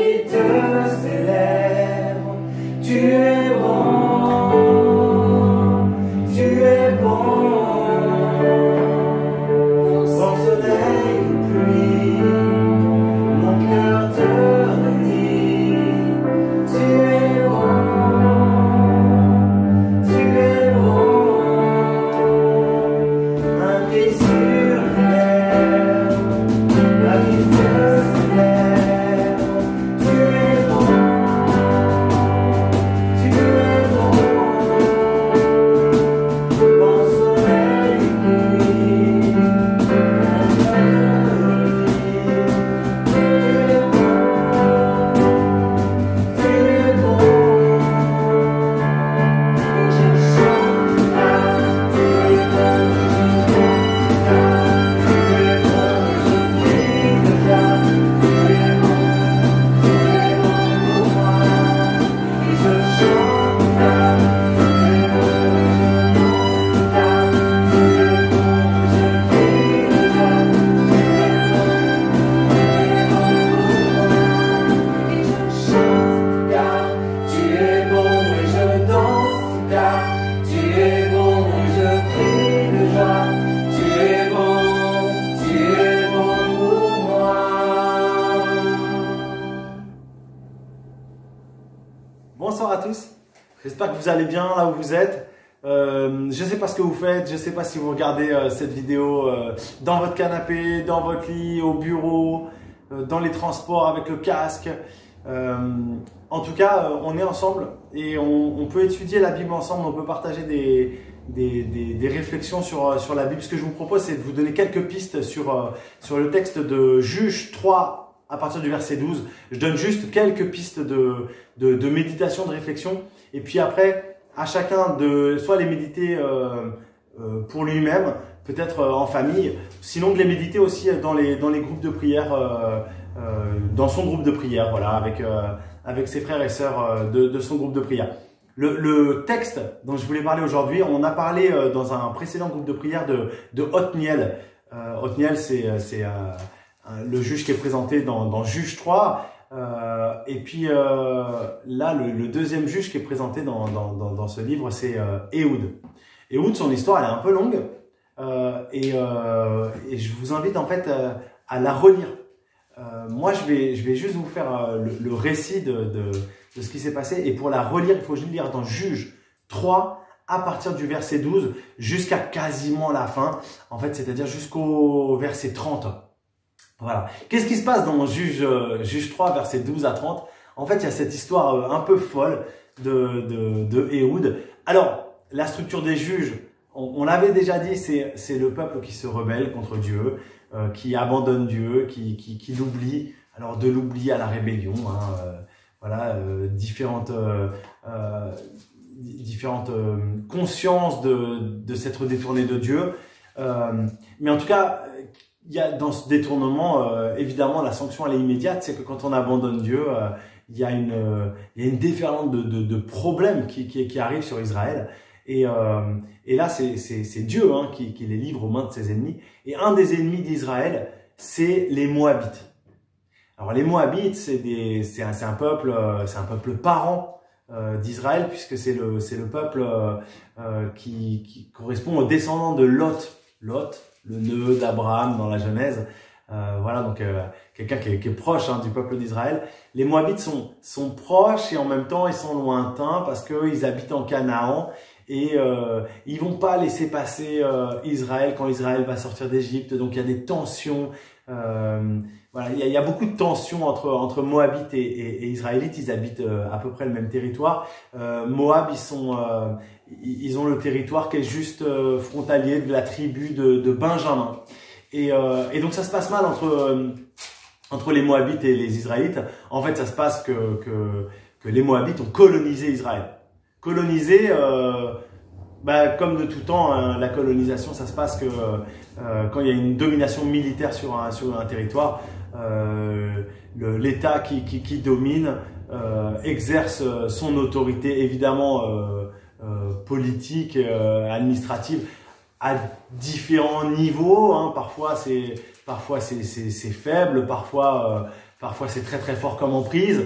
qui te célèbre. Tu es bon, tu es bon. Vent, soleil, pluie, mon cœur te dit, tu es bon, tu es bon. Un cri sur les lèvres, la vie te célèbre. Tu es bon, tu es bon. Vent, soleil, pluie, Bonsoir à tous, j'espère que vous allez bien là où vous êtes. Je ne sais pas ce que vous faites, je ne sais pas si vous regardez cette vidéo dans votre canapé, dans votre lit, au bureau, dans les transports avec le casque. En tout cas, on est ensemble et on peut étudier la Bible ensemble, on peut partager des réflexions sur la Bible. Ce que je vous propose, c'est de vous donner quelques pistes sur le texte de Juge 3 à partir du verset 12. Je donne juste quelques pistes de méditation, de réflexion. Et puis après, à chacun de soit les méditer pour lui-même, peut-être en famille, sinon de les méditer aussi dans les groupes de prière, dans son groupe de prière, voilà, avec ses frères et sœurs de son groupe de prière. Le texte dont je voulais parler aujourd'hui, on a parlé dans un précédent groupe de prière de Othniel. Othniel, c'est le juge qui est présenté dans Juge 3. Et puis là, le deuxième juge qui est présenté dans ce livre, c'est Ehud. Ehud, son histoire, elle est un peu longue. Et je vous invite en fait à la relire. Moi, je vais juste vous faire le récit de ce qui s'est passé. Et pour la relire, il faut juste lire dans Juge 3 à partir du verset 12 jusqu'à quasiment la fin. En fait, c'est-à-dire jusqu'au verset 30. Voilà. Qu'est-ce qui se passe dans Juge 3, verset 12 à 30? En fait, il y a cette histoire un peu folle de Ehud. Alors, la structure des juges, on l'avait déjà dit, c'est le peuple qui se rebelle contre Dieu, qui abandonne Dieu, qui l'oublie. Alors, de l'oubli à la rébellion, hein, voilà, différentes consciences de s'être détourné de Dieu. Mais en tout cas, il y a dans ce détournement, évidemment, la sanction elle est immédiate, c'est que quand on abandonne Dieu, il y a une déferlante de problèmes qui arrivent sur Israël. Et là, c'est Dieu hein, qui les livre aux mains de ses ennemis. Et un des ennemis d'Israël, c'est les Moabites. Alors les Moabites, c'est un peuple parent d'Israël, puisque c'est le peuple qui correspond aux descendants de Lot. Lot, le neveu d'Abraham dans la Genèse. Voilà, donc quelqu'un qui est proche hein, du peuple d'Israël. Les Moabites sont proches et en même temps ils sont lointains parce qu'ils habitent en Canaan et ils vont pas laisser passer Israël quand Israël va sortir d'Égypte. Donc il y a des tensions. Voilà, il y a beaucoup de tensions entre Moabites et Israélites. Ils habitent à peu près le même territoire. Moab, ils ont le territoire qui est juste frontalier de la tribu de Benjamin. Et donc ça se passe mal entre les Moabites et les Israélites. En fait, ça se passe que les Moabites ont colonisé Israël. Colonisé, comme de tout temps, hein, la colonisation, ça se passe que quand il y a une domination militaire sur un territoire, l'État qui domine exerce son autorité, évidemment politique, administrative, à différents niveaux. Hein. Parfois c'est faible, parfois Parfois, c'est très très fort comme emprise.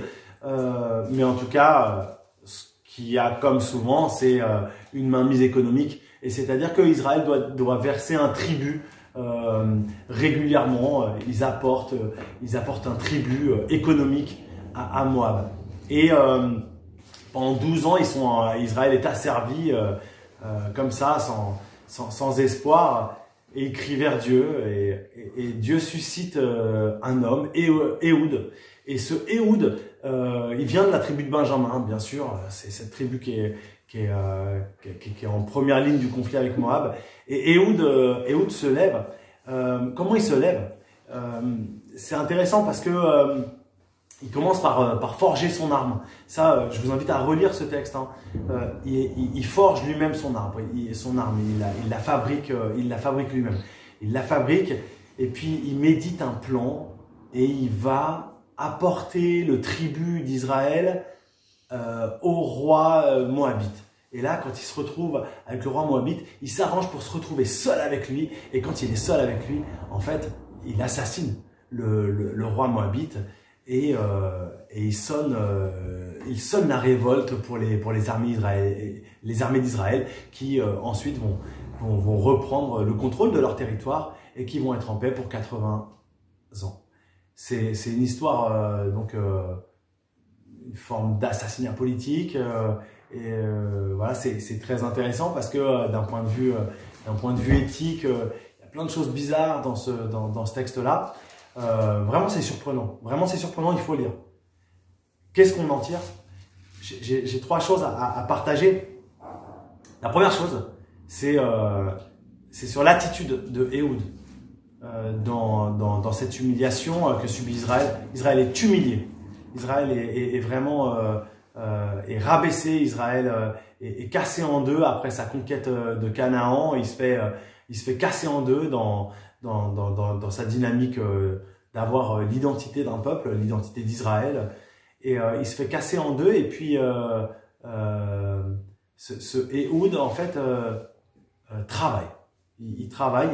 Mais en tout cas, ce qu'il y a comme souvent, c'est une mainmise économique. Et c'est-à-dire que Israël doit verser un tribut régulièrement. Ils apportent un tribut économique à Moab. Et pendant 12 ans, Israël est asservi comme ça, sans espoir, et il crie vers Dieu. Et Dieu suscite un homme, Ehud. Et ce Ehud, il vient de la tribu de Benjamin, bien sûr. C'est cette tribu qui est en première ligne du conflit avec Moab. Et Ehud se lève. Comment il se lève? C'est intéressant parce que il commence par forger son arme. Ça, je vous invite à relire ce texte. Hein. Il forge lui-même son arme. Il la fabrique lui-même. Il la fabrique et puis il médite un plan et il va apporter le tribut d'Israël au roi moabite. Et là, quand il se retrouve avec le roi moabite, il s'arrange pour se retrouver seul avec lui. Et quand il est seul avec lui, en fait, il assassine le roi moabite et il sonne la révolte pour les armées d'Israël qui ensuite vont reprendre le contrôle de leur territoire et qui vont être en paix pour 80 ans. C'est une histoire, une forme d'assassinat politique. Voilà, c'est très intéressant parce que d'un point de vue éthique, il y a plein de choses bizarres dans ce texte-là. Vraiment, c'est surprenant. Vraiment, c'est surprenant, il faut lire. Qu'est-ce qu'on en tire? J'ai 3 choses à partager. La première chose, c'est sur l'attitude de Ehud dans cette humiliation que subit Israël. Israël est humilié. Israël est vraiment est rabaissé. Israël est cassé en deux après sa conquête de Canaan. Il se fait casser en deux dans sa dynamique d'avoir l'identité d'un peuple, l'identité d'Israël. Et il se fait casser en deux. Et puis ce Ehud en fait travaille. Il travaille.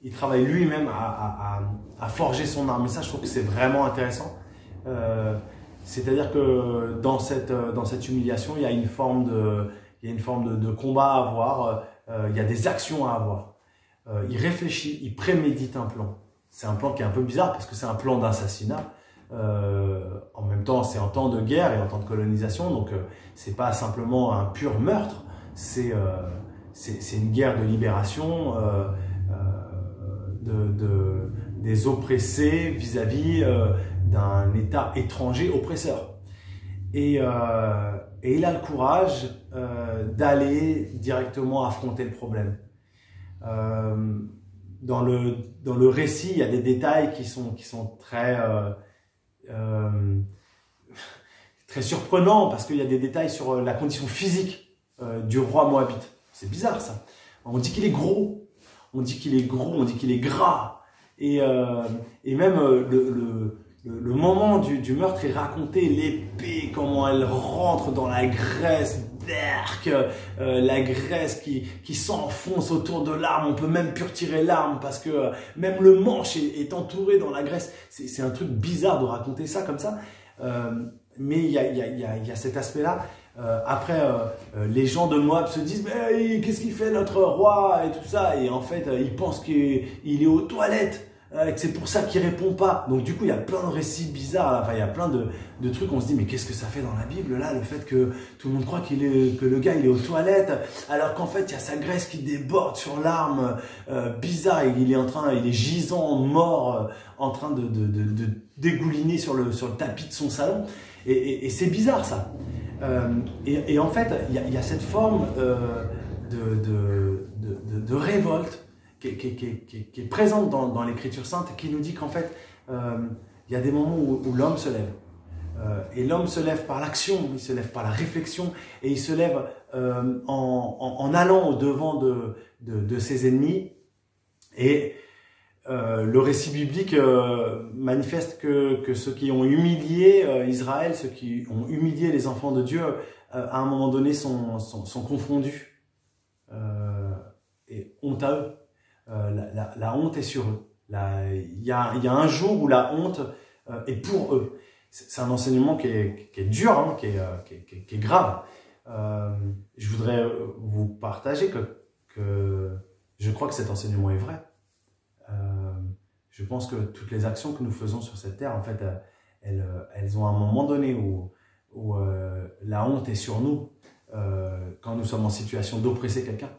Il travaille lui-même à forger son arme. Et ça, je trouve que c'est vraiment intéressant. C'est-à-dire que dans cette humiliation, il y a une forme de combat à avoir. Il y a des actions à avoir. Il réfléchit, il prémédite un plan. C'est un plan qui est un peu bizarre parce que c'est un plan d'assassinat. En même temps, c'est en temps de guerre et en temps de colonisation, donc c'est pas simplement un pur meurtre. C'est une guerre de libération des oppressés vis-à-vis d'un État étranger oppresseur. Et il a le courage d'aller directement affronter le problème. Dans le récit, il y a des détails qui sont très surprenants parce qu'il y a des détails sur la condition physique du roi moabite. C'est bizarre ça. On dit qu'il est gros, on dit qu'il est gras. Et même le moment du meurtre est raconté, l'épée, comment elle rentre dans la graisse d'Erc, la graisse qui s'enfonce autour de l'arme. On peut même plus retirer l'arme parce que même le manche est entouré dans la graisse. C'est un truc bizarre de raconter ça comme ça. Mais il y a cet aspect-là. Après, les gens de Moab se disent mais qu'est-ce qu'il fait notre roi et tout ça, et en fait ils pensent qu'il est aux toilettes, que c'est pour ça qu'il répond pas. Donc du coup il y a plein de récits bizarres là. Enfin, il y a plein de trucs, on se dit mais qu'est-ce que ça fait dans la Bible là, le fait que tout le monde croit que le gars il est aux toilettes alors qu'en fait il y a sa graisse qui déborde sur l'arme, bizarre, et il est gisant, mort, en train de dégouliner sur le tapis de son salon, et c'est bizarre ça. Et en fait, il y a cette forme de révolte qui est présente dans l'Écriture sainte, qui nous dit qu'en fait, il y a des moments où l'homme se lève. Et l'homme se lève par l'action, il se lève par la réflexion, et il se lève en allant au devant de ses ennemis. Et le récit biblique manifeste que ceux qui ont humilié Israël, ceux qui ont humilié les enfants de Dieu, à un moment donné sont confondus. Et honte à eux. La honte est sur eux. Il y a un jour où la honte et pour eux. C'est un enseignement qui est dur, hein, qui est grave. Je voudrais vous partager que je crois que cet enseignement est vrai. Je pense que toutes les actions que nous faisons sur cette terre, en fait, elles ont un moment donné où la honte est sur nous quand nous sommes en situation d'oppresser quelqu'un.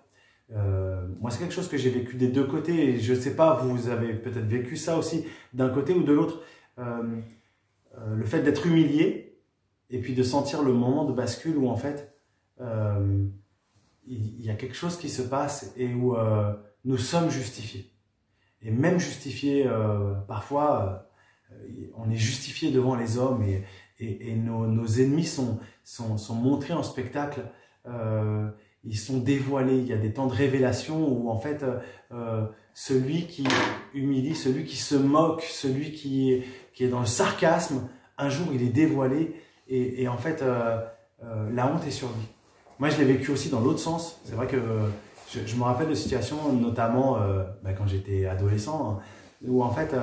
Moi, c'est quelque chose que j'ai vécu des deux côtés et je ne sais pas, vous avez peut-être vécu ça aussi d'un côté ou de l'autre. Le fait d'être humilié et puis de sentir le moment de bascule où en fait il y a quelque chose qui se passe et où nous sommes justifiés. Et même justifiés, parfois, on est justifié devant les hommes et nos ennemis sont montrés en spectacle. Ils sont dévoilés. Il y a des temps de révélation où en fait, celui qui humilie, celui qui se moque, celui qui est dans le sarcasme, un jour il est dévoilé et en fait, la honte est sur lui. Moi, je l'ai vécu aussi dans l'autre sens. C'est vrai que je me rappelle de situations, notamment quand j'étais adolescent, hein, où en fait,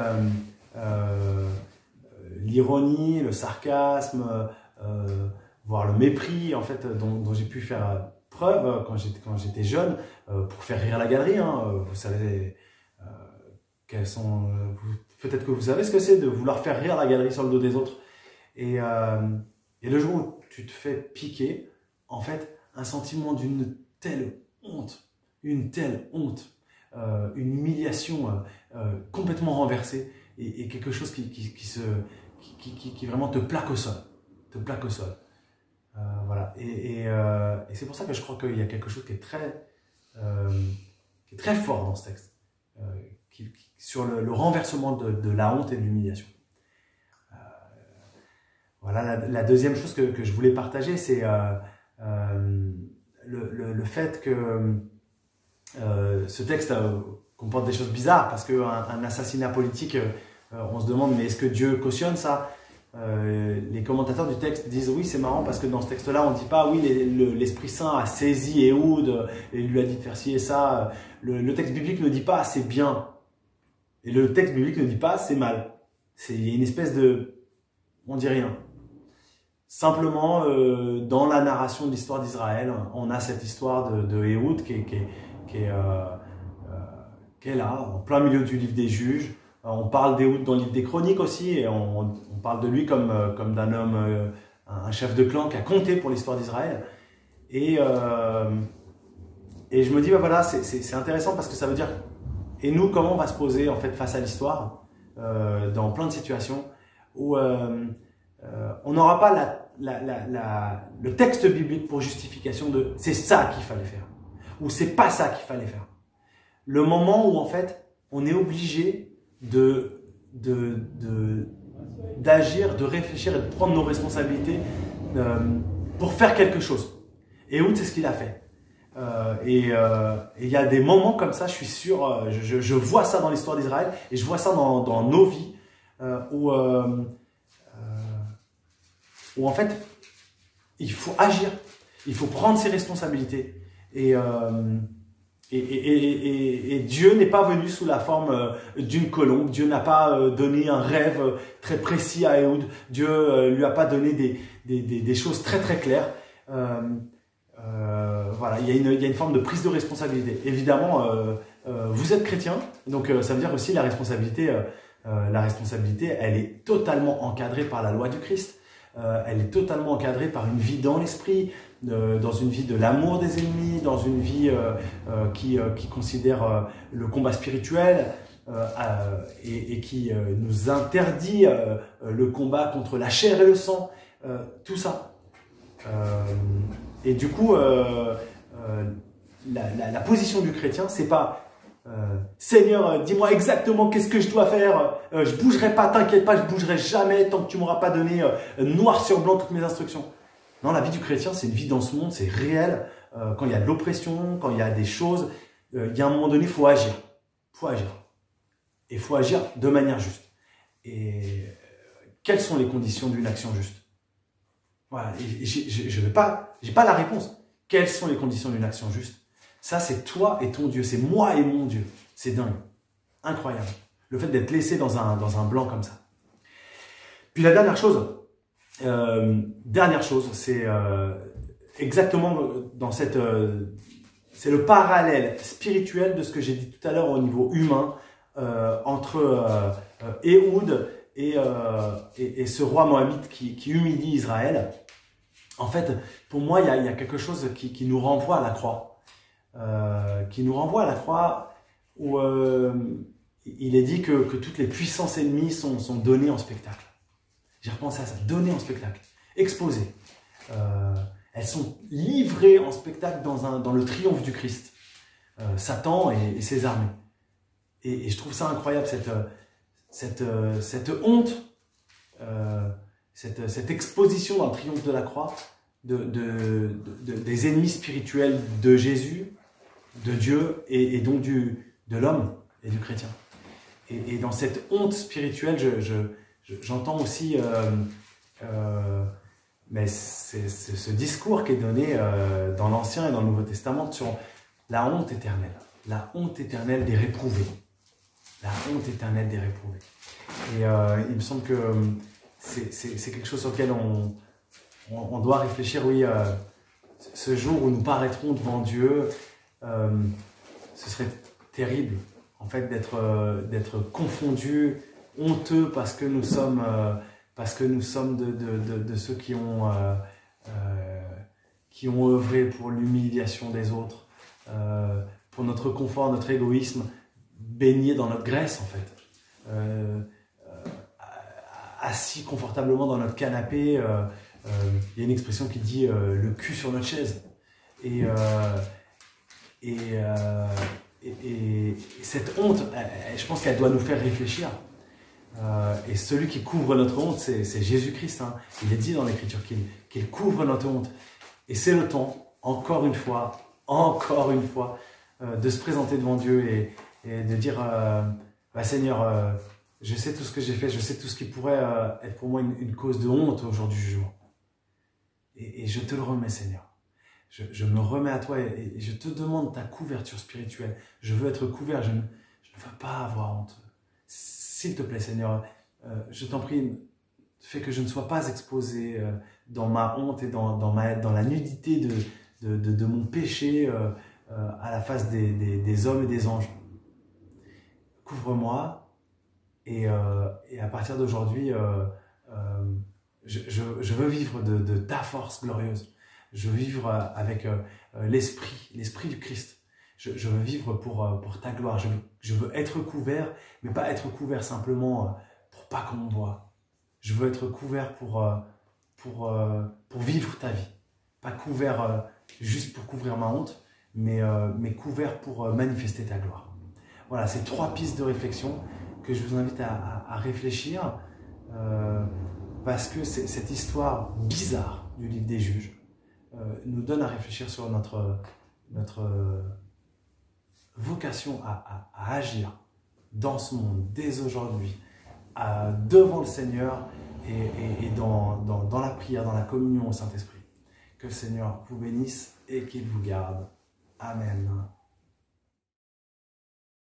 l'ironie, le sarcasme, voire le mépris en fait, dont j'ai pu faire preuve quand j'étais jeune, pour faire rire la galerie. Hein, vous savez quelles sont... peut-être que vous savez ce que c'est de vouloir faire rire la galerie sur le dos des autres. Et le jour où tu te fais piquer, en fait, un sentiment d'une telle honte, une humiliation complètement renversée et quelque chose qui vraiment te plaque au sol. Voilà. Et c'est pour ça que je crois qu'il y a quelque chose qui est très fort dans ce texte, sur le renversement de la honte et de l'humiliation. Voilà, la deuxième chose que je voulais partager, c'est le fait que ce texte comporte des choses bizarres, parce qu'un assassinat politique, on se demande, mais est-ce que Dieu cautionne ça? Les commentateurs du texte disent oui, c'est marrant parce que dans ce texte-là, on ne dit pas oui, l'Esprit Saint a saisi Ehud et lui a dit de faire ci et ça. Le texte biblique ne dit pas c'est bien. Et le texte biblique ne dit pas c'est mal. Il y a une espèce de... on dit rien. Simplement, dans la narration de l'histoire d'Israël, on a cette histoire de Ehud qui est là, en plein milieu du livre des Juges. On parle d'Ehud dans le livre des Chroniques aussi, et on parle de lui comme d'un homme, un chef de clan qui a compté pour l'histoire d'Israël. Et je me dis, voilà, c'est intéressant parce que ça veut dire, et nous, comment on va se poser en fait face à l'histoire, dans plein de situations où on n'aura pas le texte biblique pour justification de c'est ça qu'il fallait faire, ou c'est pas ça qu'il fallait faire. Le moment où en fait, on est obligé d'agir, de réfléchir et de prendre nos responsabilités pour faire quelque chose. Et Ehud, c'est ce qu'il a fait. Et il y a des moments comme ça, je suis sûr, je vois ça dans l'histoire d'Israël et je vois ça dans nos vies où en fait, il faut agir, il faut prendre ses responsabilités et Dieu n'est pas venu sous la forme d'une colombe. Dieu n'a pas donné un rêve très précis à Ehud. Dieu lui a pas donné des choses très très claires. Voilà, il y a une forme de prise de responsabilité. Évidemment, vous êtes chrétien, donc ça veut dire aussi la responsabilité, elle est totalement encadrée par la loi du Christ. Elle est totalement encadrée par une vie dans l'esprit, dans une vie de l'amour des ennemis, dans une vie qui considère le combat spirituel et qui nous interdit le combat contre la chair et le sang, tout ça. Et du coup, la position du chrétien, c'est pas Seigneur, dis-moi exactement qu'est-ce que je dois faire, je bougerai pas, t'inquiète pas, je bougerai jamais tant que tu m'auras pas donné noir sur blanc toutes mes instructions. Non, la vie du chrétien, c'est une vie dans ce monde, c'est réel. Quand il y a de l'oppression, quand il y a des choses, il y a un moment donné, il faut agir. Et il faut agir de manière juste. Et quelles sont les conditions d'une action juste? Voilà, j'ai pas la réponse. Quelles sont les conditions d'une action juste? Ça, c'est toi et ton Dieu, c'est moi et mon Dieu. C'est dingue, incroyable. Le fait d'être laissé dans un blanc comme ça. Puis la dernière chose, c'est exactement dans cette... c'est le parallèle spirituel de ce que j'ai dit tout à l'heure au niveau humain entre Ehud et ce roi moabite qui humilie Israël. En fait, pour moi, il y a quelque chose qui nous renvoie à la croix. Où il est dit que toutes les puissances ennemies sont données en spectacle. J'ai repensé à ça, données en spectacle, exposées. Elles sont livrées en spectacle dans le triomphe du Christ. Satan et ses armées. Et je trouve ça incroyable, cette honte, cette exposition dans le triomphe de la croix des ennemis spirituels de Jésus, de Dieu et donc de l'homme et du chrétien. Et dans cette honte spirituelle, j'entends aussi mais c'est ce discours qui est donné dans l'Ancien et dans le Nouveau Testament sur la honte éternelle des réprouvés. La honte éternelle des réprouvés. Et il me semble que c'est quelque chose sur lequel on doit réfléchir, oui, ce jour où nous paraîtrons devant Dieu, ce serait terrible, en fait, d'être confondus, honteux parce que nous sommes de ceux qui ont œuvré pour l'humiliation des autres, pour notre confort, notre égoïsme, baignés dans notre graisse, en fait. Assis confortablement dans notre canapé, il y a une expression qui dit le cul sur notre chaise. Et cette honte, je pense qu'elle doit nous faire réfléchir. Et celui qui couvre notre honte, c'est Jésus-Christ. Hein. Il est dit dans l'Écriture qu'il couvre notre honte. Et c'est le temps, encore une fois, de se présenter devant Dieu et de dire Seigneur, je sais tout ce que j'ai fait, je sais tout ce qui pourrait être pour moi une cause de honte au jour du jugement. Et je te le remets, Seigneur. Je me remets à toi et je te demande ta couverture spirituelle. Je veux être couvert, je ne veux pas avoir honte. S'il te plaît, Seigneur, je t'en prie, fais que je ne sois pas exposé dans ma honte et dans la nudité de mon péché à la face des hommes et des anges. Couvre-moi et à partir d'aujourd'hui, je veux vivre de ta force glorieuse. Je veux vivre avec l'esprit du Christ. Je veux vivre pour ta gloire. Je veux être couvert, mais pas être couvert simplement pour pas qu'on me voie. Je veux être couvert pour vivre ta vie. Pas couvert juste pour couvrir ma honte, mais couvert pour manifester ta gloire. Voilà, c'est 3 pistes de réflexion que je vous invite à réfléchir parce que cette histoire bizarre du livre des Juges nous donne à réfléchir sur notre vocation à agir dans ce monde dès aujourd'hui, devant le Seigneur et dans la prière, dans la communion au Saint-Esprit. Que le Seigneur vous bénisse et qu'il vous garde. Amen.